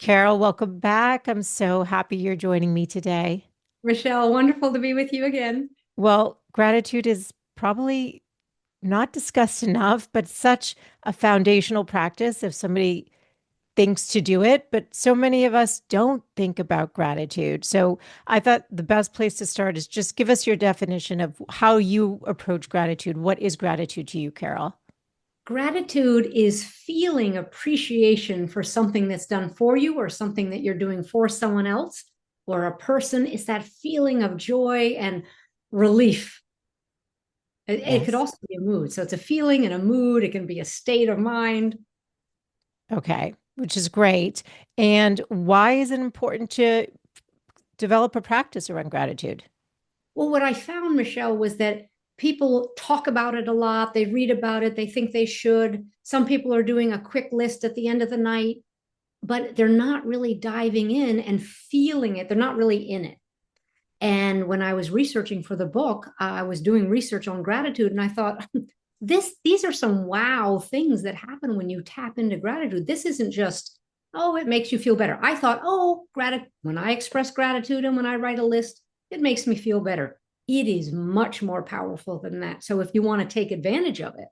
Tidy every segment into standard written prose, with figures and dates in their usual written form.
Carol, welcome back. I'm so happy you're joining me today. Rochelle, wonderful to be with you again. Well, gratitude is probably not discussed enough, but such a foundational practice if somebody thinks to do it. But so many of us don't think about gratitude. So I thought the best place to start is just give us your definition of how you approach gratitude. What is gratitude to you, Carol? Gratitude is feeling appreciation for something that's done for you or something that you're doing for someone else or a person. It's that feeling of joy and relief. It could Yes. also be a mood. So it's a feeling and a mood. It can be a state of mind. Okay, which is great. And why is it important to develop a practice around gratitude? Well, what I found, Michelle, was that people talk about it a lot. They read about it. They think they should. Some people are doing a quick list at the end of the night, but they're not really diving in and feeling it. They're not really in it. And when I was researching for the book, I was doing research on gratitude, and I thought, these are some wow things that happen when you tap into gratitude. This isn't just, oh, it makes you feel better. I thought, oh, gratitude, when I express gratitude and when I write a list, it makes me feel better. It is much more powerful than that. So if you want to take advantage of it,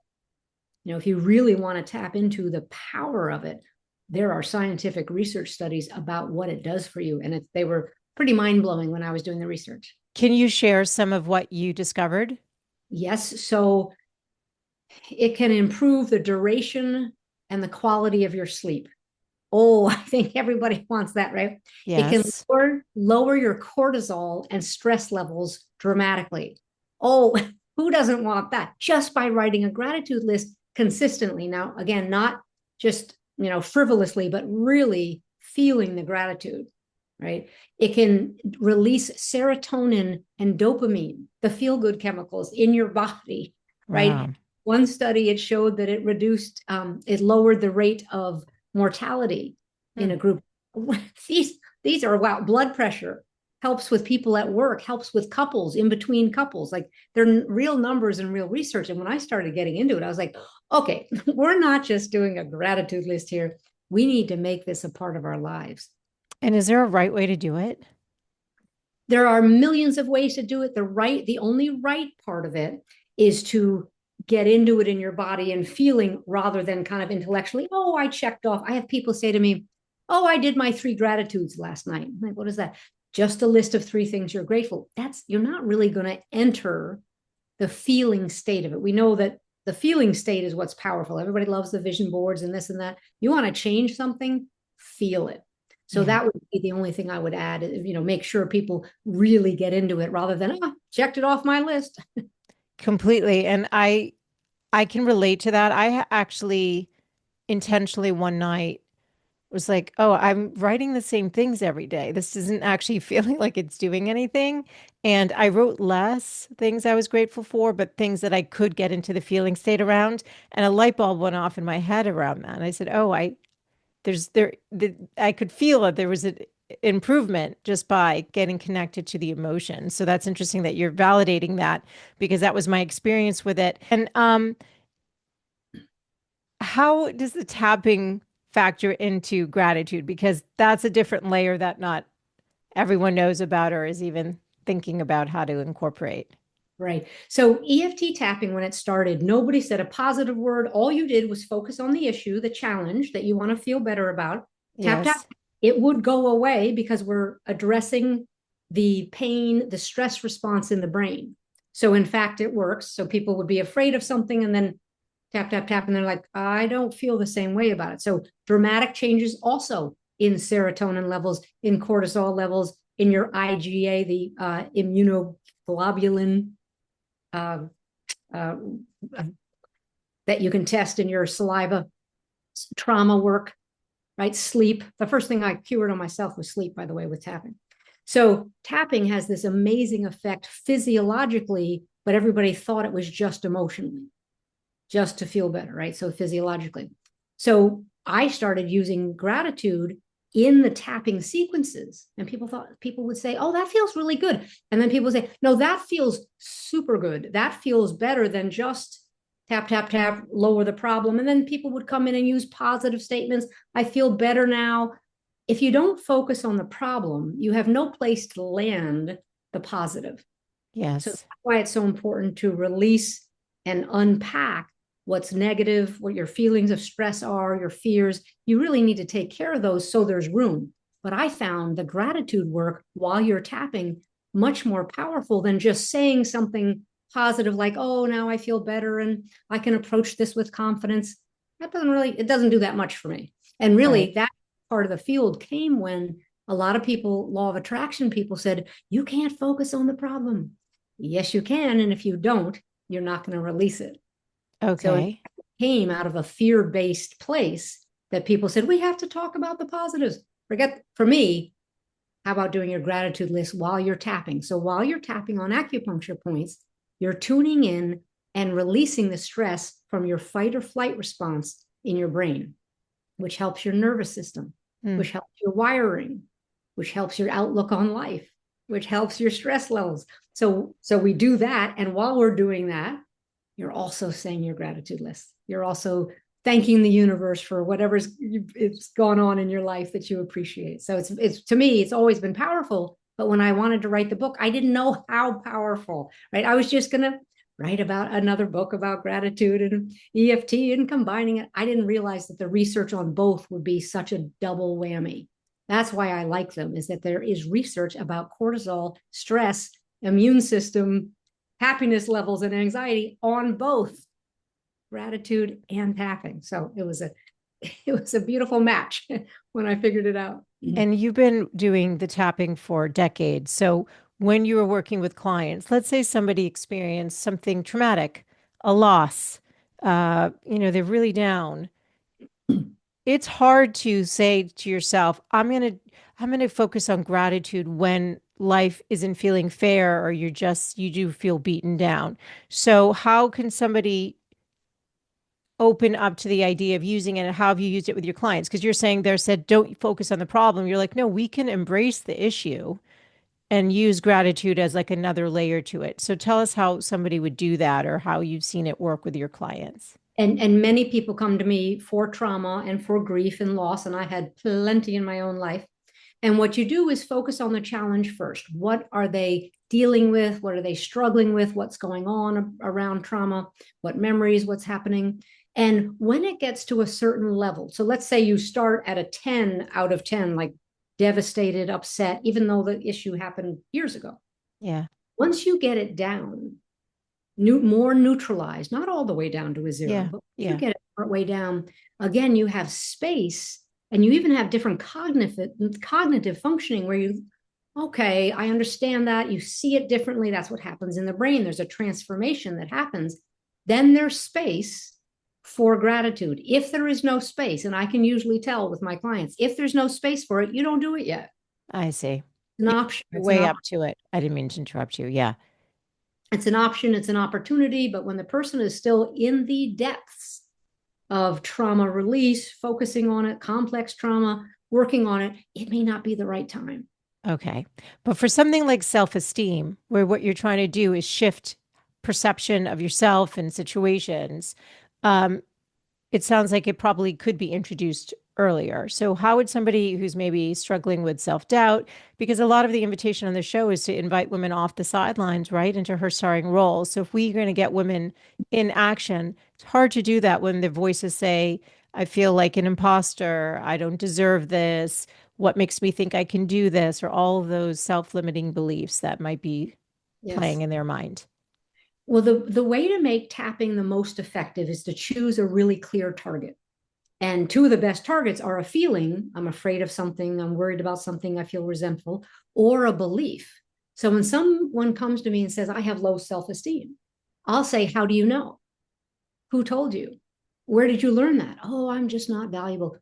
if you really want to tap into the power of it, there are scientific research studies about what it does for you. And they were pretty mind blowing when I was doing the research. Can you share some of what you discovered? Yes. So it can improve the duration and the quality of your sleep. Oh, I think everybody wants that, right? It can Yes. lower your cortisol and stress levels dramatically. Oh, who doesn't want that? Just by writing a gratitude list consistently. Now, again, not just, frivolously, but really feeling the gratitude, right? It can release serotonin and dopamine, the feel good chemicals in your body, right? Wow. One study, it showed that it lowered the rate of mortality in Hmm. a group. These are wow. Blood pressure helps with people at work, helps with couples, in between couples. Like they're real numbers and real research. And when I started getting into it, I was like, okay, we're not just doing a gratitude list here. We need to make this a part of our lives. And is there a right way to do it? There are millions of ways to do it. The only right part of it is to get into it in your body and feeling rather than kind of intellectually, oh, I checked off. I have people say to me, oh, I did my 3 gratitudes last night. I'm like, what is that? Just a list of 3 things you're grateful. You're not really going to enter the feeling state of it. We know that the feeling state is what's powerful. Everybody loves the vision boards and this and that. You want to change something, feel it. So Yeah, that would be the only thing I would add, make sure people really get into it rather than, checked it off my list. completely. And I can relate to that. Actually intentionally one night was like, oh, I'm writing the same things every day. This isn't actually feeling like it's doing anything. And I wrote less things I was grateful for, but things that I could get into the feeling state around. And a light bulb went off in my head around that. And I said, oh, I could feel that there was an improvement just by getting connected to the emotion. So that's interesting that you're validating that because that was my experience with it. And how does the tapping factor into gratitude? Because that's a different layer that not everyone knows about or is even thinking about how to incorporate. Right. So EFT tapping, when it started, nobody said a positive word. All you did was focus on the issue, the challenge that you want to feel better about. Tap, tap. Yes. It would go away because we're addressing the pain, the stress response in the brain. So, in fact, it works. So, people would be afraid of something and then tap, tap, tap. And they're like, I don't feel the same way about it. So, dramatic changes also in serotonin levels, in cortisol levels, in your IgA, the immunoglobulin uh, uh, that you can test in your saliva, trauma work, right? Sleep. The first thing I cured on myself was sleep, by the way, with tapping. So tapping has this amazing effect physiologically, but everybody thought it was just emotionally, just to feel better, right? So physiologically. So I started using gratitude in the tapping sequences, and people would say, oh, that feels really good. And then people would say, no, that feels super good. That feels better than just tap, tap, tap, lower the problem. And then people would come in and use positive statements. I feel better now. if you don't focus on the problem, you have no place to land the positive. So that's Yes. why it's so important to release and unpack what's negative, what your feelings of stress are, your fears. You really need to take care of those so there's room. But I found the gratitude work while you're tapping much more powerful than just saying something positive like, oh, now I feel better and I can approach this with confidence. It doesn't do that much for me. And Right. really, that part of the field came when a lot of people, law of attraction people said, you can't focus on the problem. Yes, you can. And if you don't, you're not going to release it. So it Okay. came out of a fear based place that people said, we have to talk about the positives. Forget, for me, how about doing your gratitude list while you're tapping? So while you're tapping on acupuncture points, you're tuning in and releasing the stress from your fight or flight response in your brain, which helps your nervous system, Mm. which helps your wiring, which helps your outlook on life, which helps your stress levels. So we do that. And while we're doing that, you're also saying your gratitude list. You're also thanking the universe for whatever's it's gone on in your life that you appreciate. So it's to me, it's always been powerful. But when I wanted to write the book, I didn't know how powerful, right? I was just gonna write about another book about gratitude and EFT and combining it. I didn't realize that the research on both would be such a double whammy. That's why I like them, is that there is research about cortisol, stress, immune system, happiness levels, and anxiety on both gratitude and tapping. So it was a beautiful match when I figured it out. And you've been doing the tapping for decades. So when you were working with clients, let's say somebody experienced something traumatic, a loss, they're really down. It's hard to say to yourself, I'm gonna focus on gratitude when life isn't feeling fair or you do feel beaten down. So how can somebody open up to the idea of using it, and how have you used it with your clients? Because you're saying they said, don't focus on the problem. You're like, no, we can embrace the issue and use gratitude as like another layer to it. So tell us how somebody would do that or how you've seen it work with your clients. And many people come to me for trauma and for grief and loss, and I had plenty in my own life. And what you do is focus on the challenge first. What are they dealing with? What are they struggling with? What's going on around trauma? What memories? What's happening? And when it gets to a certain level, so let's say you start at a 10 out of 10, like devastated, upset, even though the issue happened years ago. Yeah. Once you get it down, more neutralized, not all the way down to a zero, Yeah. but you Yeah. get it part way down, again, you have space and you even have different cognitive functioning where you, okay, I understand that. You see it differently. That's what happens in the brain. There's a transformation that happens. Then there's space for gratitude. If there is no space, and I can usually tell with my clients, if there's no space for it, you don't do it yet. I see. It's an option. You're It's an way op- up to it. I didn't mean to interrupt you. Yeah. it's an option. It's an opportunity. But when the person is still in the depths of trauma release, focusing on it, complex trauma, working on it, it may not be the right time. Okay. But for something like self-esteem, where what you're trying to do is shift perception of yourself and situations, um, it sounds like it probably could be introduced earlier. So, how would somebody who's maybe struggling with self-doubt, because a lot of the invitation on the show is to invite women off the sidelines, right, into her starring roles. So, if we're going to get women in action, it's hard to do that when their voices say, I feel like an imposter, I don't deserve this, what makes me think I can do this, or all of those self-limiting beliefs that might be playing Yes. in their mind. Well, the way to make tapping the most effective is to choose a really clear target. And two of the best targets are a feeling, I'm afraid of something, I'm worried about something, I feel resentful, or a belief. So when someone comes to me and says, I have low self esteem, I'll say, how do you know? Who told you? Where did you learn that? Oh, I'm just not valuable.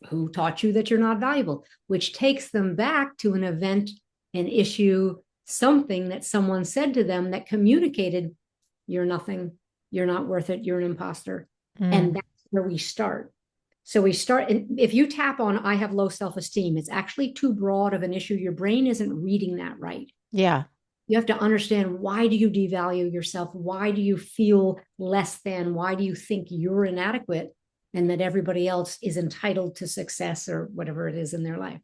Who taught you that you're not valuable? Which takes them back to an event, an issue, something that someone said to them that communicated, you're nothing, you're not worth it, you're an imposter. And Mm. that's where we start. So we start, and if you tap on, I have low self esteem, it's actually too broad of an issue. Your brain isn't reading that right. Yeah. You have to understand, why do you devalue yourself? Why do you feel less than? Why do you think you're inadequate? and that everybody else is entitled to success or whatever it is in their life.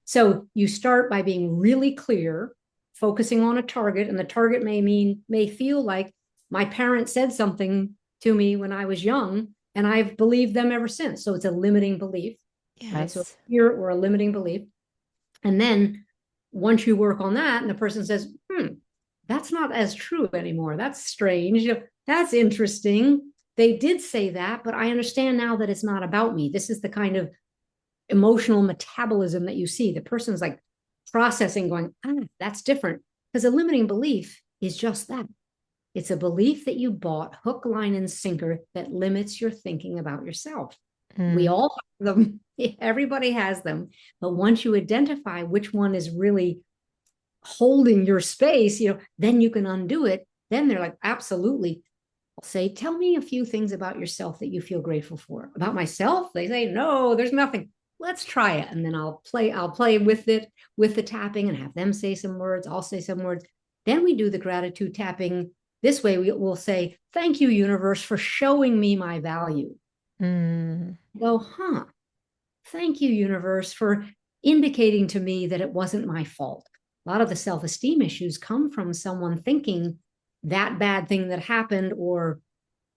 So you start by being really clear, focusing on a target, and the target may feel like my parents said something to me when I was young, and I've believed them ever since. So it's a limiting belief, right? So Yes. fear or a limiting belief. And then once you work on that, and the person says, that's not as true anymore. That's strange. That's interesting. They did say that, but I understand now that it's not about me. This is the kind of emotional metabolism that you see. The person's like processing, going, that's different. Because a limiting belief is just that. It's a belief that you bought hook, line, and sinker that limits your thinking about yourself. We Mm. all have them. Everybody has them. But once you identify which one is really holding your space, then you can undo it. Then they're like, absolutely. I'll say, tell me a few things about yourself that you feel grateful for. About myself? They say, no, there's nothing. Let's try it. And then I'll play with it, with the tapping, and have them say some words. I'll say some words. Then we do the gratitude tapping. This way we'll say, thank you, universe, for showing me my value. Mm. Go, thank you, universe, for indicating to me that it wasn't my fault. A lot of the self-esteem issues come from someone thinking that bad thing that happened or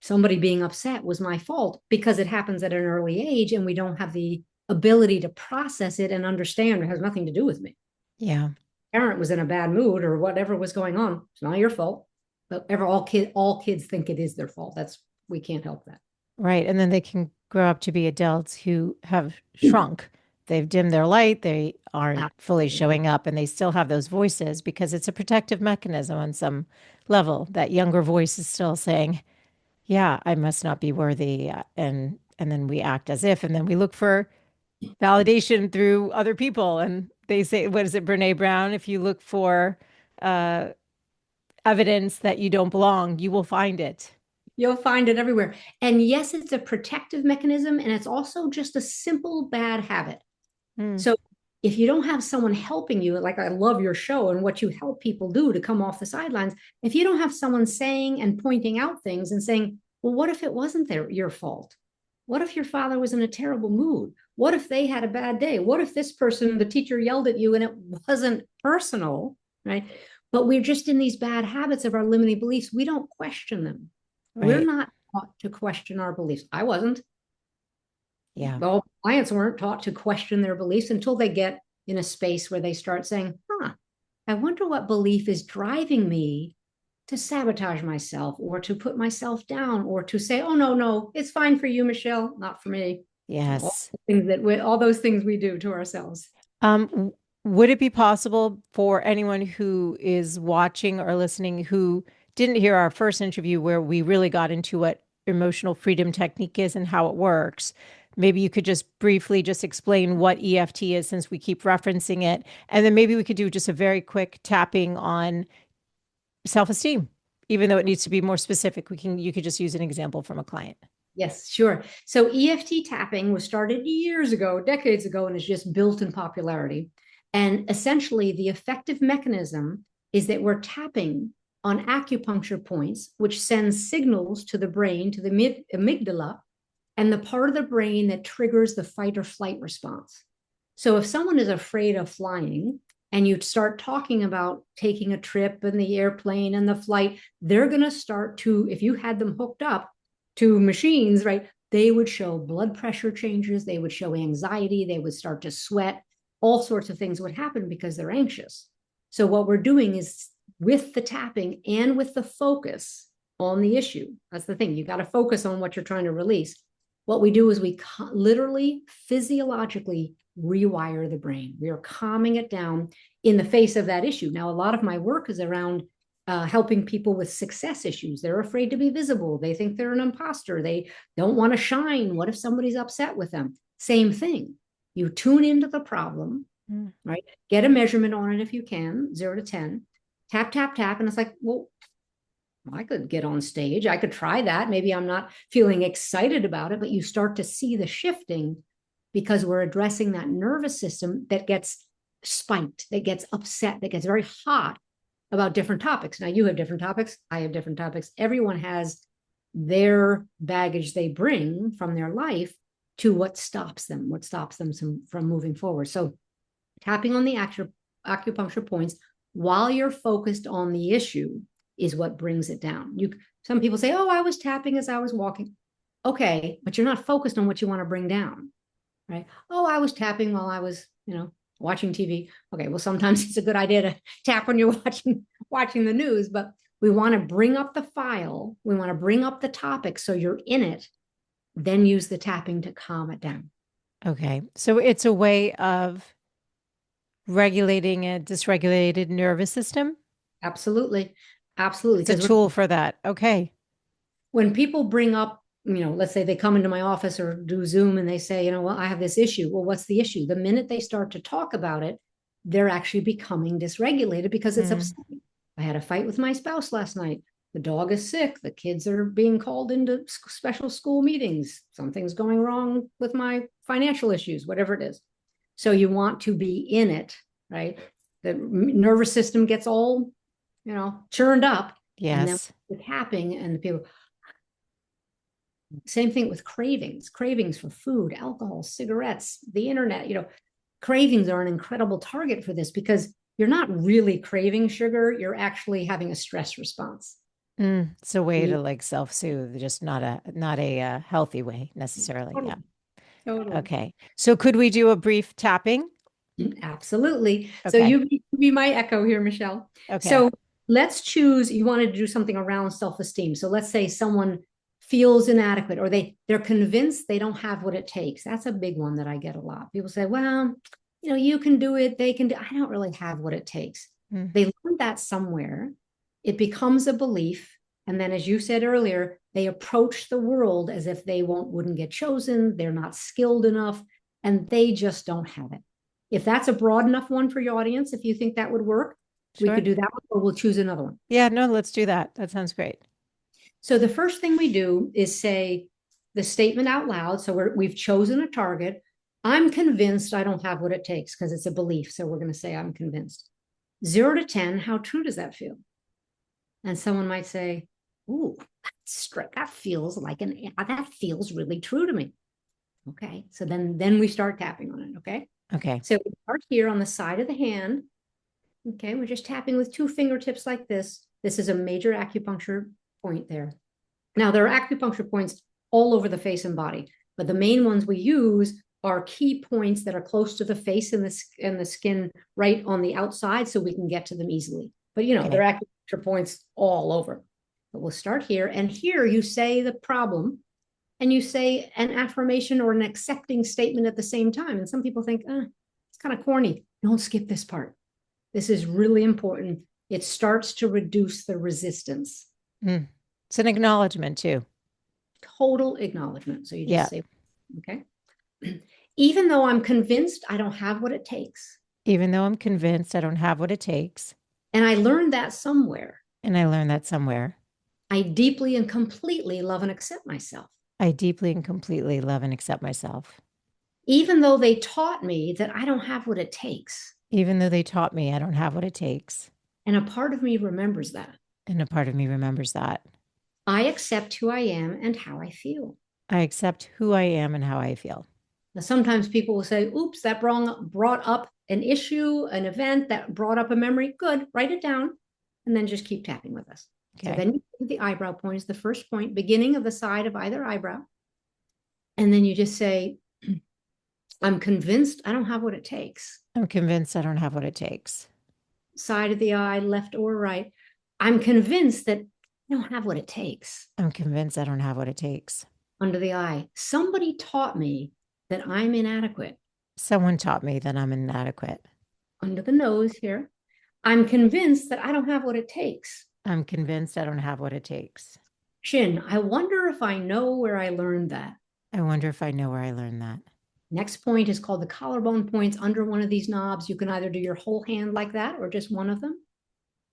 somebody being upset was my fault because it happens at an early age and we don't have the ability to process it and understand it has nothing to do with me. Yeah. Parent was in a bad mood or whatever was going on. It's not your fault. But all kids think it is their fault. We can't help that. Right. And then they can grow up to be adults who have shrunk. They've dimmed their light. They aren't fully Absolutely. showing up, and they still have those voices because it's a protective mechanism on some level. That younger voice is still saying, yeah, I must not be worthy. And then we act as if, and then we look for validation through other people. And they say, what is it, Brene Brown? If you look for uh, evidence that you don't belong, you will find it. You'll find it everywhere. And yes, it's a protective mechanism, and it's also just a simple bad habit. Mm. So if you don't have someone helping you, like I love your show and what you help people do to come off the sidelines, if you don't have someone saying and pointing out things and saying, well, what if it wasn't your fault? What if your father was in a terrible mood? What if they had a bad day? What if this person, the teacher, yelled at you and it wasn't personal, right? But we're just in these bad habits of our limiting beliefs. We don't question them. We're Right. not taught to question our beliefs. I wasn't. Yeah. Well, clients weren't taught to question their beliefs until they get in a space where they start saying, I wonder what belief is driving me to sabotage myself or to put myself down or to say, oh, no, it's fine for you, Michelle, not for me. Yes. All those things we do to ourselves. Would it be possible for anyone who is watching or listening who didn't hear our first interview where we really got into what emotional freedom technique is and how it works? Maybe you could just briefly just explain what EFT is since we keep referencing it. And then maybe we could do just a very quick tapping on self-esteem. Even though it needs to be more specific, you could just use an example from a client. Yes, sure. So EFT tapping was started years ago, decades ago, and is just built in popularity. And essentially, the effective mechanism is that we're tapping on acupuncture points, which sends signals to the brain, to the amygdala, and the part of the brain that triggers the fight or flight response. So if someone is afraid of flying and you start talking about taking a trip and the airplane and the flight, they're going to start to, if you had them hooked up to machines, right, they would show blood pressure changes, they would show anxiety, they would start to sweat, all sorts of things would happen because they're anxious. So what we're doing is with the tapping and with the focus on the issue, that's the thing, you got to focus on what you're trying to release. What we do is we literally physiologically rewire the brain. We are calming it down in the face of that issue. Now, a lot of my work is around helping people with success issues. They're afraid to be visible. They think they're an imposter. They don't want to shine. What if somebody's upset with them? Same thing. You tune into the problem, right? Get a measurement on it if you can, 0 to 10. Tap, tap, tap. And it's like, well, I could get on stage. I could try that. Maybe I'm not feeling excited about it, but you start to see the shifting because we're addressing that nervous system that gets spiked, that gets upset, that gets very hot about different topics. Now, you have different topics. I have different topics. Everyone has their baggage they bring from their life to what stops them from moving forward. So tapping on the acupuncture points while you're focused on the issue is what brings it down. Some people say, oh, I was tapping as I was walking. Okay, but you're not focused on what you want to bring down, right? Oh, I was tapping while I was, watching TV. Okay, well, sometimes it's a good idea to tap when you're watching the news, but we want to bring up the file. We want to bring up the topic so you're in it, then use the tapping to calm it down. Okay. So it's a way of regulating a dysregulated nervous system. Absolutely. Absolutely. It's a Because tool for that. Okay. when people bring up, let's say they come into my office or do Zoom and they say, well, I have this issue. Well, what's the issue? The minute they start to talk about it, they're actually becoming dysregulated because it's Mm, upsetting. I had a fight with my spouse last night. The dog is sick. The kids are being called into special school meetings. Something's going wrong with my financial issues, whatever it is. So you want to be in it, right? The nervous system gets all, churned up. And then yes. the tapping and the people, same thing with cravings for food, alcohol, cigarettes, the internet. Cravings are an incredible target for this because you're not really craving sugar. You're actually having a stress response. It's a way You, to like self-soothe, just not a healthy way necessarily. Yeah. totally, totally. Okay. So could we do a brief tapping? Absolutely. So Okay. you be my echo here, Michelle. Okay. So let's choose, you wanted to do something around self-esteem. So let's say someone feels inadequate or they're convinced they don't have what it takes. That's a big one that I get a lot. People say, well, you can do it. They can do, I don't really have what it takes. Mm, They learned that somewhere. It becomes a belief. And then, as you said earlier, they approach the world as if they wouldn't get chosen. They're not skilled enough and they just don't have it. If that's a broad enough one for your audience, if you think that would work, we sure. could do that one, or we'll choose another one. Yeah, no, let's do that. That sounds great. So the first thing we do is say the statement out loud. So we've chosen a target. I'm convinced I don't have what it takes because it's a belief. So we're going to say I'm convinced. 0 to 10, how true does that feel? And someone might say, ooh, that feels that feels really true to me. Okay. So then we start tapping on it. Okay. Okay. So we start here on the side of the hand. Okay, we're just tapping with 2 fingertips like this. This is a major acupuncture point there. Now, there are acupuncture points all over the face and body, but the main ones we use are key points that are close to the face and the skin right on the outside so we can get to them easily. But, there Okay. are acupuncture points all over. But we'll start here. And here you say the problem and you say an affirmation or an accepting statement at the same time. And some people think, it's kind of corny. Don't skip this part. This is really important. It starts to reduce the resistance. Mm. It's an acknowledgement too. Total acknowledgement. So you just Yeah. say, okay. Even though I'm convinced I don't have what it takes. Even though I'm convinced I don't have what it takes, And I learned that somewhere. and I learned that somewhere, I deeply and completely love and accept myself. I deeply and completely love and accept myself. Even though they taught me that I don't have what it takes. Even though they taught me I don't have what it takes. And a part of me remembers that. And a part of me remembers that. I accept who I am and how I feel. I accept who I am and how I feel. Now, sometimes people will say, oops, that brought up an issue, an event that brought up a memory. Good, write it down and then just keep tapping with us. Okay. So then the eyebrow point is the first point, beginning of the side of either eyebrow. And then you just say, I'm convinced I don't have what it takes. I'm convinced I don't have what it takes. Side of the eye, left or right. I'm convinced that I don't have what it takes. I'm convinced I don't have what it takes. Under the eye. Somebody taught me that I'm inadequate. Someone taught me that I'm inadequate. Under the nose here. I'm convinced that I don't have what it takes. I'm convinced I don't have what it takes. Chin. I wonder if I know where I learned that. I wonder if I know where I learned that. Next point is called the collarbone points under one of these knobs. You can either do your whole hand like that or just one of them.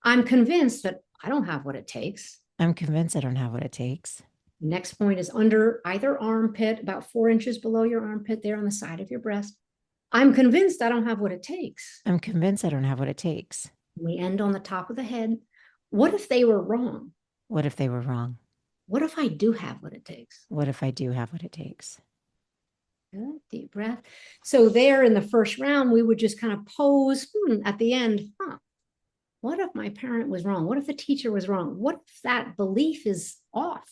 I'm convinced that I don't have what it takes. I'm convinced I don't have what it takes. Next point is under either armpit, about 4 inches below your armpit there on the side of your breast. I'm convinced I don't have what it takes. I'm convinced I don't have what it takes. We end on the top of the head. What if they were wrong? What if they were wrong? What if I do have what it takes? What if I do have what it takes? Good, deep breath. So there in the first round, we would just kind of pose at the end, what if my parent was wrong? What if the teacher was wrong? What if that belief is off?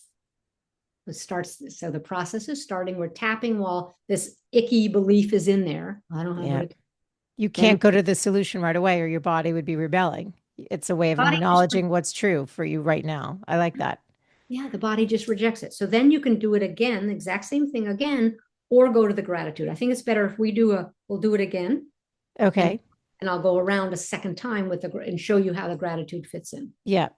It starts, so the process is starting. We're tapping while this icky belief is in there. I don't have what Yeah. it. You Then can't go to the solution right away or your body would be rebelling. It's a way of body just, acknowledging what's true for you right now. I like that. yeah, the body just rejects it. So then you can do it again, the exact same thing again, or go to the gratitude. I think it's better if we'll do it again, and Okay. and I'll go around a second time and show you how the gratitude fits in. Yeah.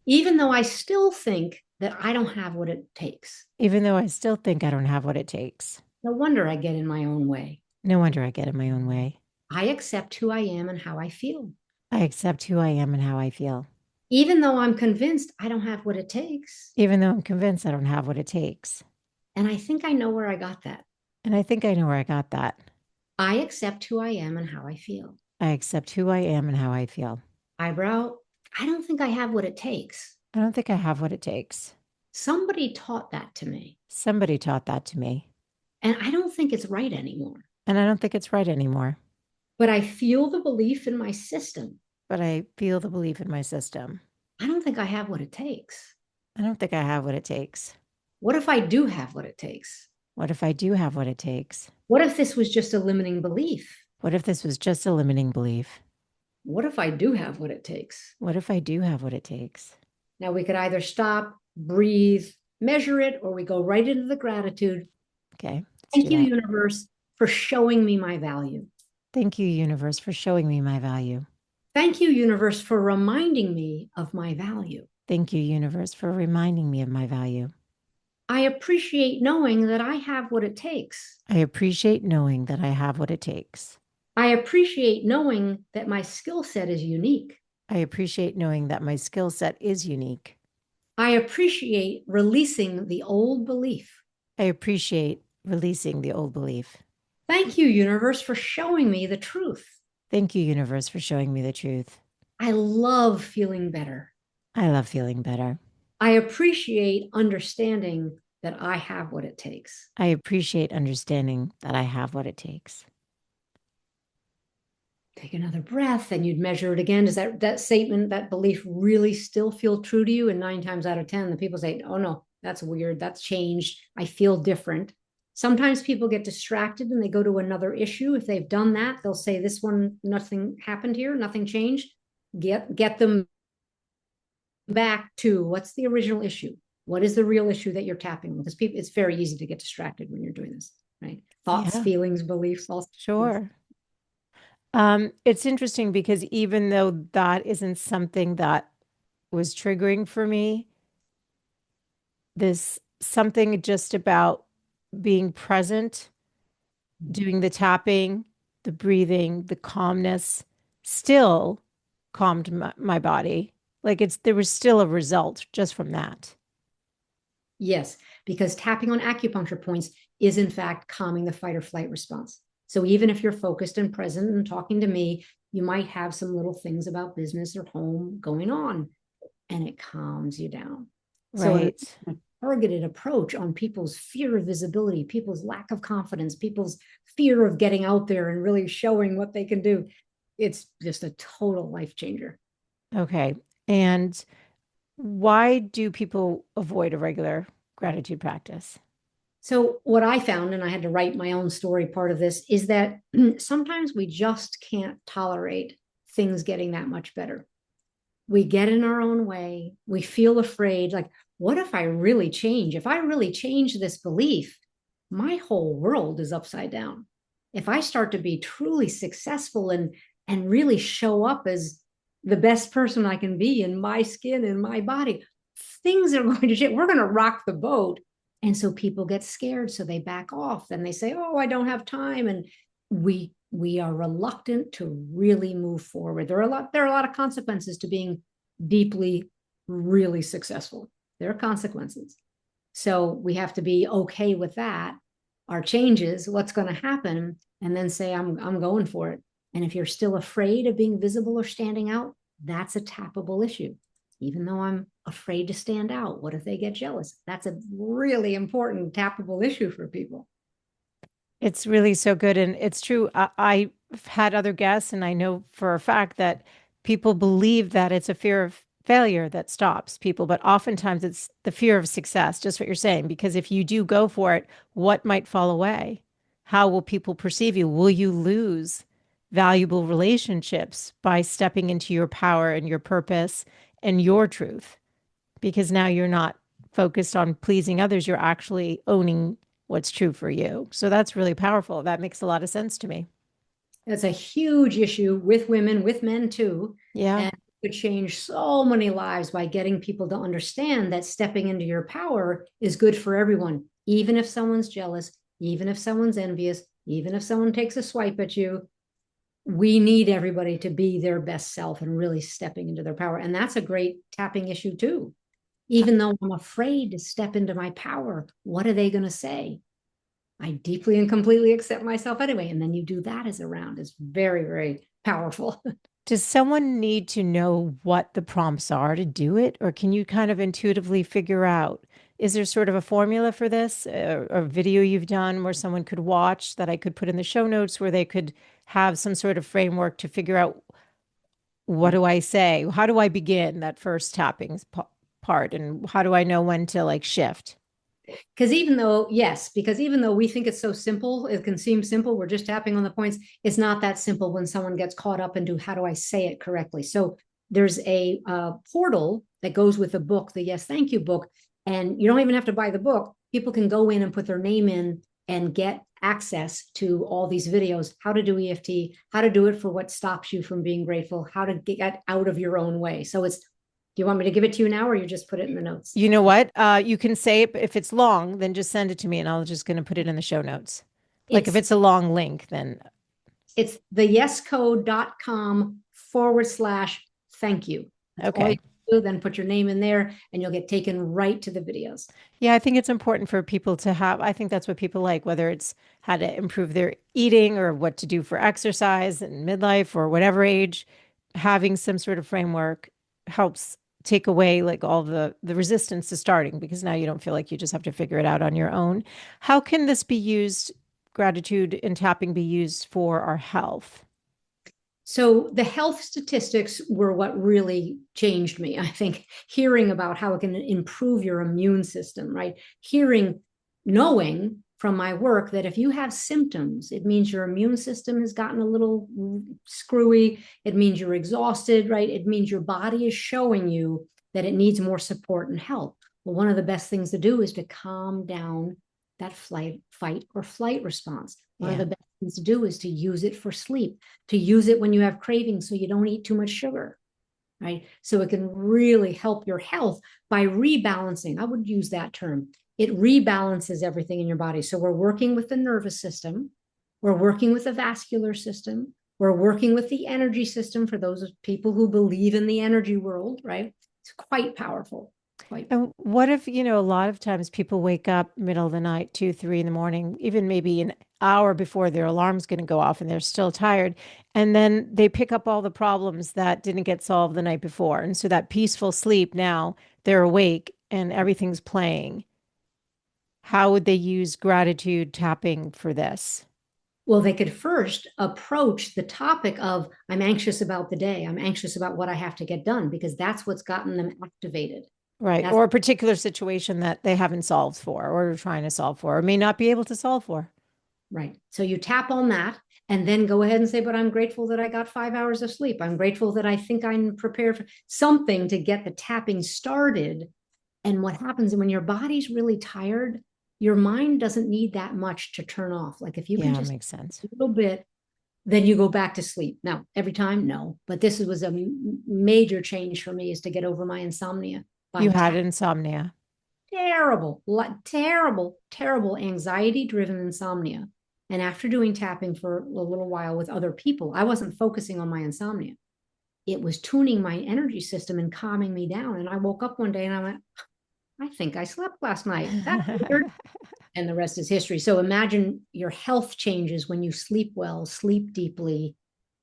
Even though I still think that I don't have what it takes. Even though I still think I don't have what it takes. No wonder I get in my own way. No wonder I get in my own way. I accept who I am and how I feel. I accept who I am and how I feel. Even though I'm convinced I don't have what it takes. Even though I'm convinced I don't have what it takes. And I think I know where I got that. And I think I know where I got that. I accept who I am and how I feel. I accept who I am and how I feel. Eyebrow, I don't think I have what it takes. I don't think I have what it takes. Somebody taught that to me. Somebody taught that to me. And I don't think it's right anymore. And I don't think it's right anymore. But I feel the belief in my system. But I feel the belief in my system. I don't think I have what it takes. I don't think I have what it takes. What if I do have what it takes? What if I do have what it takes? What if this was just a limiting belief? What if this was just a limiting belief? What if I do have what it takes? What if I do have what it takes? Now we could either stop, breathe, measure it, or we go right into the gratitude. Okay, let's Thank do you, that. universe, for showing me my value. Thank you, universe, for showing me my value. Thank you, universe, for reminding me of my value. Thank you, universe, for reminding me of my value. I appreciate knowing that I have what it takes. I appreciate knowing that I have what it takes. I appreciate knowing that my skill set is unique. I appreciate knowing that my skill set is unique. I appreciate releasing the old belief. I appreciate releasing the old belief. Thank you, universe, for showing me the truth. Thank you, universe, for showing me the truth. I love feeling better. I love feeling better. I appreciate understanding that I have what it takes. I appreciate understanding that I have what it takes. Take another breath and you'd measure it again. Does that statement, that belief really still feel true to you? And 9 times out of 10, the people say, oh no, that's weird. That's changed. I feel different. Sometimes people get distracted and they go to another issue. If they've done that, they'll say this one, nothing happened here, nothing changed. Get them back to what's the original issue? What is the real issue that you're tapping with? Because people, it's very easy to get distracted when you're doing this, right? Thoughts, Yeah. feelings, beliefs, all. Sure. It's interesting because even though that isn't something that was triggering for me, this something just about being present, doing the tapping, the breathing, the calmness still calmed my body. Like there was still a result just from that. Yes, because tapping on acupuncture points is in fact calming the fight or flight response. So even if you're focused and present and talking to me, you might have some little things about business or home going on, and it calms you down. Right. So a targeted approach on people's fear of visibility, people's lack of confidence, people's fear of getting out there and really showing what they can do. It's just a total life changer. Okay. And why do people avoid a regular gratitude practice? So what I found, and I had to write my own story part of this, is that sometimes we just can't tolerate things getting that much better. We get in our own way. We feel afraid. Like, what if I really change? If I really change this belief, my whole world is upside down. If I start to be truly successful and really show up as the best person I can be in my skin and my body, things are going to change. We're going to rock the boat. And so people get scared. So they back off and they say, oh, I don't have time. And we are reluctant to really move forward. There are a lot of consequences to being deeply, really successful. There are consequences. So we have to be okay with that. Our changes, what's going to happen, and then say, I'm going for it. And if you're still afraid of being visible or standing out, that's a tappable issue. even though I'm afraid to stand out? What if they get jealous? That's a really important tappable issue for people. It's really so good. And it's true. I've had other guests, and I know for a fact that people believe that it's a fear of failure that stops people, but oftentimes it's the fear of success, just what you're saying. Because if you do go for it, what might fall away? How will people perceive you? Will you lose valuable relationships by stepping into your power and your purpose and your truth? Because now you're not focused on pleasing others, you're actually owning what's true for you. So that's really powerful. That makes a lot of sense to me. It's a huge issue with women, with men too. Yeah. And it could change so many lives by getting people to understand that stepping into your power is good for everyone, even if someone's jealous, even if someone's envious, even if someone takes a swipe at you. We need everybody to be their best self and really stepping into their power. And that's a great tapping issue too. Even though I'm afraid to step into my power, what are they going to say? I deeply and completely accept myself anyway. And then you do that as a round. It's very, very powerful. Does someone need to know what the prompts are to do it, or can you kind of intuitively figure out? Is there sort of a formula for this, a video you've done where someone could watch that I could put in the show notes where they could have some sort of framework to figure out what do I say? How do I begin that first tapping part? And how do I know when to like shift? Because even though, yes, because even though we think it's so simple, it can seem simple. We're just tapping on the points. It's not that simple when someone gets caught up into how do I say it correctly. So there's a portal that goes with the book, the Yes, Thank You book. And you don't even have to buy the book. People can go in and put their name in and get access to all these videos, how to do EFT, how to do it for what stops you from being grateful, how to get out of your own way. So it's, do you want me to give it to you now or you just put it in the notes? You know what? You can say it, if it's long, then just send it to me and I'll just going to put it in the show notes. Like if It's it's a long link, then It's theyescode.com/thank you. That's all you okay. do. Then put your name in there and you'll get taken right to the videos. Yeah, I think it's important for people to have, I think that's what people like, whether it's how to improve their eating or what to do for exercise in midlife or whatever age, having some sort of framework helps take away like all the resistance to starting because now you don't feel like you just have to figure it out on your own. How can this be used, gratitude and tapping be used for our health? So the health statistics were what really changed me. I think hearing about how it can improve your immune system, right? Knowing from my work that if you have symptoms, it means your immune system has gotten a little screwy. It means you're exhausted, right? It means your body is showing you that it needs more support and help. Well, one of the best things to do is to calm down that fight or flight response. One of Yeah. the best things to do is to use it for sleep, to use it when you have cravings so you don't eat too much sugar, right? So it can really help your health by rebalancing. I would use that term. It rebalances everything in your body. So we're working with the nervous system, we're working with the vascular system, we're working with the energy system for those people who believe in the energy world, right? It's quite powerful. Quite. And what if, a lot of times people wake up middle of the night, 2, 3 in the morning, even maybe an hour before their alarm's going to go off and they're still tired. And then they pick up all the problems that didn't get solved the night before. And so that peaceful sleep now, they're awake and everything's playing. How would they use gratitude tapping for this? Well, they could first approach the topic of, I'm anxious about the day. I'm anxious about what I have to get done because that's what's gotten them activated. Right. That's Or a particular situation that they haven't solved for or are trying to solve for or may not be able to solve for. right. So you tap on that and then go ahead and say, but I'm grateful that I got 5 hours of sleep. I'm grateful that I think I'm prepared for something to get the tapping started. And what happens when your body's really tired, your mind doesn't need that much to turn off. Like if you can Yeah, just makes sense. a little bit, then you go back to sleep. Now, every time, no, but this was a major change for me is to get over my insomnia You by had tap. insomnia. Terrible, terrible, terrible anxiety driven insomnia. And after doing tapping for a little while with other people, I wasn't focusing on my insomnia. It was tuning my energy system and calming me down. And I woke up one day and I went, I think I slept last night. That's weird. And the rest is history. So imagine your health changes when you sleep well, sleep deeply,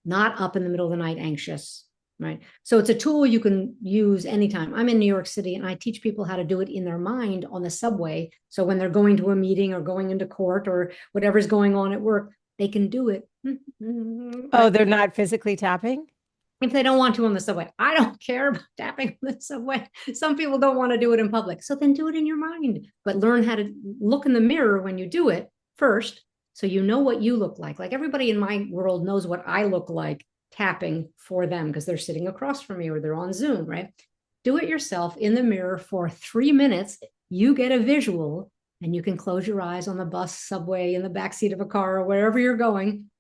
not up in the middle of the night anxious. right? So it's a tool you can use anytime. I'm in New York City and I teach people how to do it in their mind on the subway. So when they're going to a meeting or going into court or whatever's going on at work, they can do it. Oh, But they're not physically tapping? if they don't want to on the subway, I don't care about tapping on the subway. Some people don't want to do it in public. So then do it in your mind, but learn how to look in the mirror when you do it first. So you know what you look like. Like everybody in my world knows what I look like tapping for them because they're sitting across from me or they're on Zoom, right? Do it yourself in the mirror for 3 minutes. You get a visual and you can close your eyes on the bus, subway, in the backseat of a car, or wherever you're going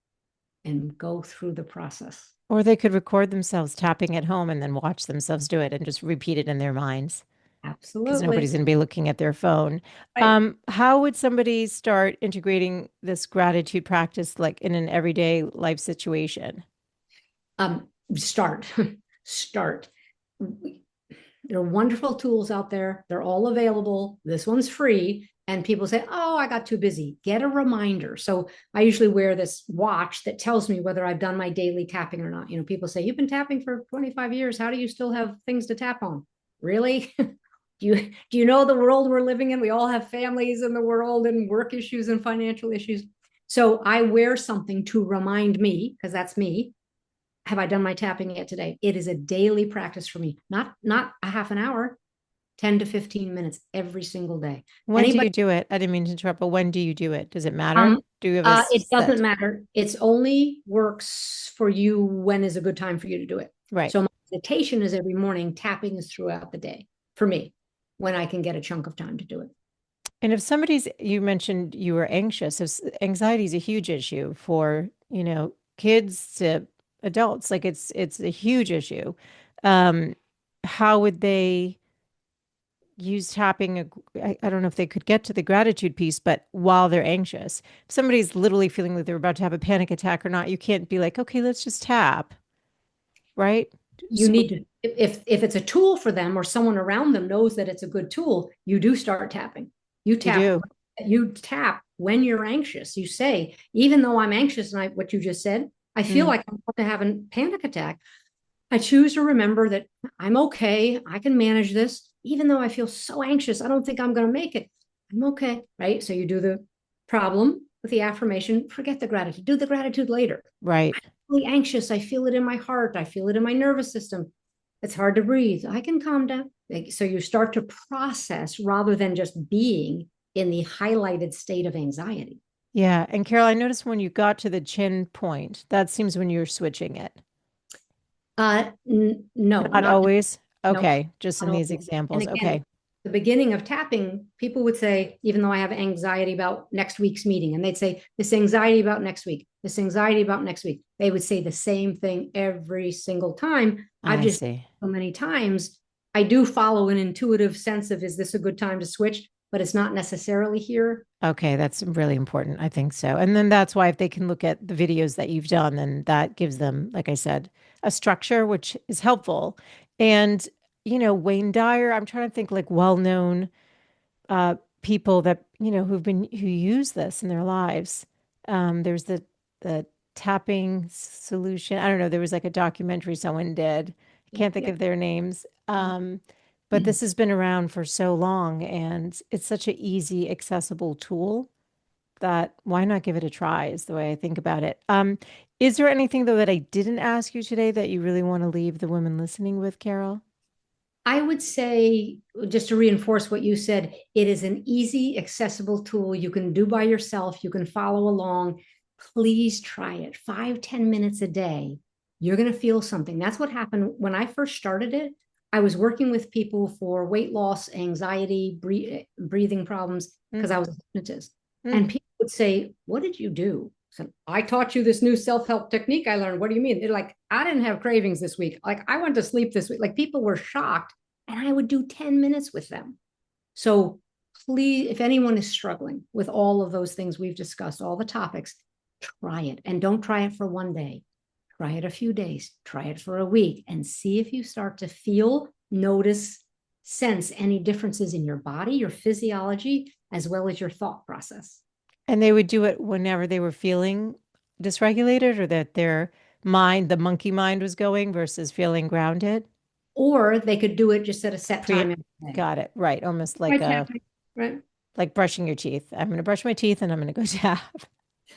and go through the process. Or they could record themselves tapping at home and then watch themselves do it and just repeat it in their minds because nobody's Absolutely. going to be looking at their phone. Right. How would somebody start integrating this gratitude practice like in an everyday life situation? Start. Start. There are wonderful tools out there. They're all available. This one's free. And people say, oh, I got too busy. Get a reminder. So I usually wear this watch that tells me whether I've done my daily tapping or not. You know, people say, you've been tapping for 25 years. How do you still have things to tap on? Really? Do you know the world we're living in? We all have families in the world and work issues and financial issues. So I wear something to remind me, because that's me, have I done my tapping yet today? It is a daily practice for me, not a half an hour, 10 to 15 minutes every single day. When do you Anybody, do it? I didn't mean to interrupt, but when do you do it? Does it matter? Do you have a it doesn't set? matter. It's only works for you when is a good time for you to do it. Right. So my meditation is every morning, tapping is throughout the day for me when I can get a chunk of time to do it. And if somebody's, you mentioned you were anxious, if anxiety is a huge issue for, kids to adults, like it's a huge issue. Um, how would they use tapping? I don't know if they could get to the gratitude piece, but while they're anxious, if somebody's literally feeling like they're about to have a panic attack or not, you can't be like, okay, let's just tap, right? You So need to, if it's a tool for them or someone around them knows that it's a good tool, you do start tapping. You you tap, do, you tap when you're anxious. You say, even though I'm anxious, and what you just said, I feel mm, like I'm about to have a panic attack. I choose to remember that I'm okay. I can manage this. Even though I feel so anxious, I don't think I'm going to make it. I'm okay. Right. So you do the problem with the affirmation, forget the gratitude, do the gratitude later. right. Really anxious. I feel it in my heart. I feel it in my nervous system. It's hard to breathe. I can calm down. So you start to process rather than just being in the highlighted state of anxiety. Yeah. And Carol, I noticed when you got to the chin point, that seems when you're switching it. No, Not not always. no, Okay. Just in not these always. And examples. again, Okay. the beginning of tapping, people would say, even though I have anxiety about next week's meeting, and they'd say, this anxiety about next week, this anxiety about next week. They would say the same thing every single time. I've I just see. so many times. I do follow an intuitive sense of, is this a good time to switch? But it's not necessarily here. Okay, that's really important. I think so. And then that's why if they can look at the videos that you've done, then that gives them, like I said, a structure, which is helpful. And, Wayne Dyer, I'm trying to think like well-known people that, who use this in their lives. There's the tapping solution. I don't know. There was like a documentary someone did. I Yeah, can't think yeah. of their names. But this has been around for so long and it's such an easy, accessible tool that why not give it a try is the way I think about it. Is there anything though that I didn't ask you today that you really want to leave the women listening with, Carol? I would say, just to reinforce what you said, it is an easy, accessible tool you can do by yourself. You can follow along. Please try it. 5, 10 minutes a day. You're going to feel something. That's what happened when I first started it. I was working with people for weight loss, anxiety, breathing problems, Mm, because I was a hypnotist. And mm. people would say, what did you do? So I taught you this new self-help technique I learned. What do you mean? They're like, I didn't have cravings this week. Like I went to sleep this week. Like people were shocked and I would do 10 minutes with them. So please, if anyone is struggling with all of those things we've discussed, all the topics, try it. And don't try it for one day. Try it a few days. Try it for a week and see if you start to feel, notice, sense any differences in your body, your physiology, as well as your thought process. And they would do it whenever they were feeling dysregulated or that their mind, the monkey mind was going versus feeling grounded. Or they could do it just at a set Pre time every day. Got it. Right. Almost Right, tapping, right? like brushing your teeth. I'm going to brush my teeth and I'm going to go tap.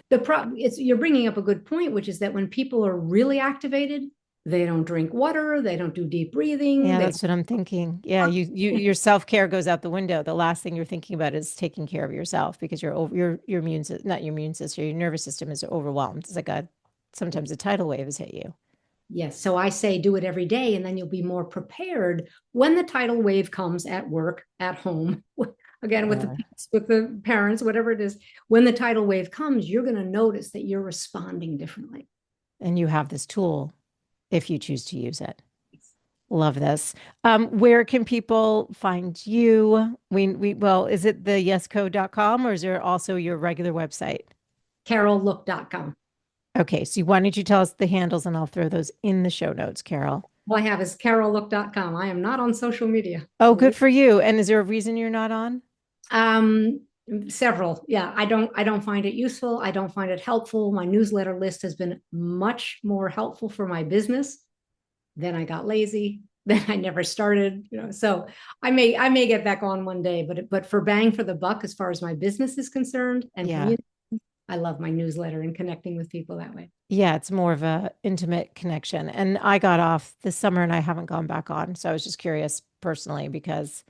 The problem is you're bringing up a good point, which is that when people are really activated, they don't drink water, they don't do deep breathing, Yeah, they that's what I'm thinking. Yeah, your self-care goes out the window. The last thing you're thinking about is taking care of yourself because your immune system, not your immune system, your nervous system is overwhelmed. It's like a sometimes a tidal wave has hit you. yes. So I say do it every day, and then you'll be more prepared when the tidal wave comes at work, at home, again, with the Uh, with the parents, whatever it is. When the tidal wave comes, you're going to notice that you're responding differently. and you have this tool if you choose to use it. Love this. Where can people find you? Well, is it the yesco.com or is there also your regular website? CarolLook.com. Okay, so why don't you tell us the handles and I'll throw those in the show notes, Carol. All I have is CarolLook.com. I am not on social media. Oh, good Believe for you. And is there a reason you're not on? Um, several. Yeah, I don't find it useful. I don't find it helpful. My newsletter list has been much more helpful for my business. Then I got lazy. Then I never started, So I may get back on one day, but for bang for the buck, as far as my business is concerned and Yeah. community, I love my newsletter and connecting with people that way. Yeah, it's more of a intimate connection. And I got off this summer and I haven't gone back on. So I was just curious personally because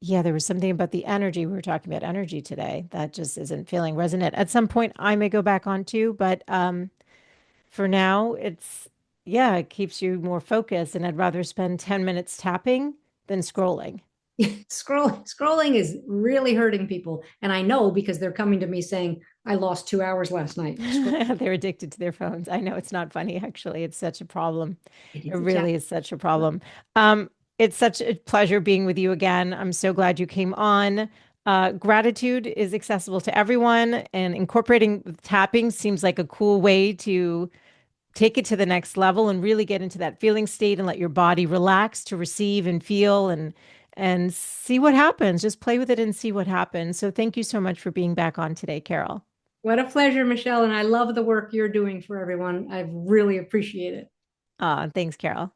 yeah, there was something about the energy. We were talking about energy today that just isn't feeling resonant. At some point I may go back on too, but for now it's yeah, it keeps you more focused and I'd rather spend 10 minutes tapping than scrolling. Scrolling is really hurting people, and I know because they're coming to me saying I lost 2 hours last night. They're addicted to their phones. I know it's not funny, actually. It's such a problem. It It is a challenge. really is such a problem. It's such a pleasure being with you again. I'm so glad you came on. Gratitude is accessible to everyone, and incorporating tapping seems like a cool way to take it to the next level and really get into that feeling state and let your body relax to receive and feel and see what happens. Just play with it and see what happens. So thank you so much for being back on today, Carol. What a pleasure, Michelle. And I love the work you're doing for everyone. I really appreciate it. Thanks, Carol.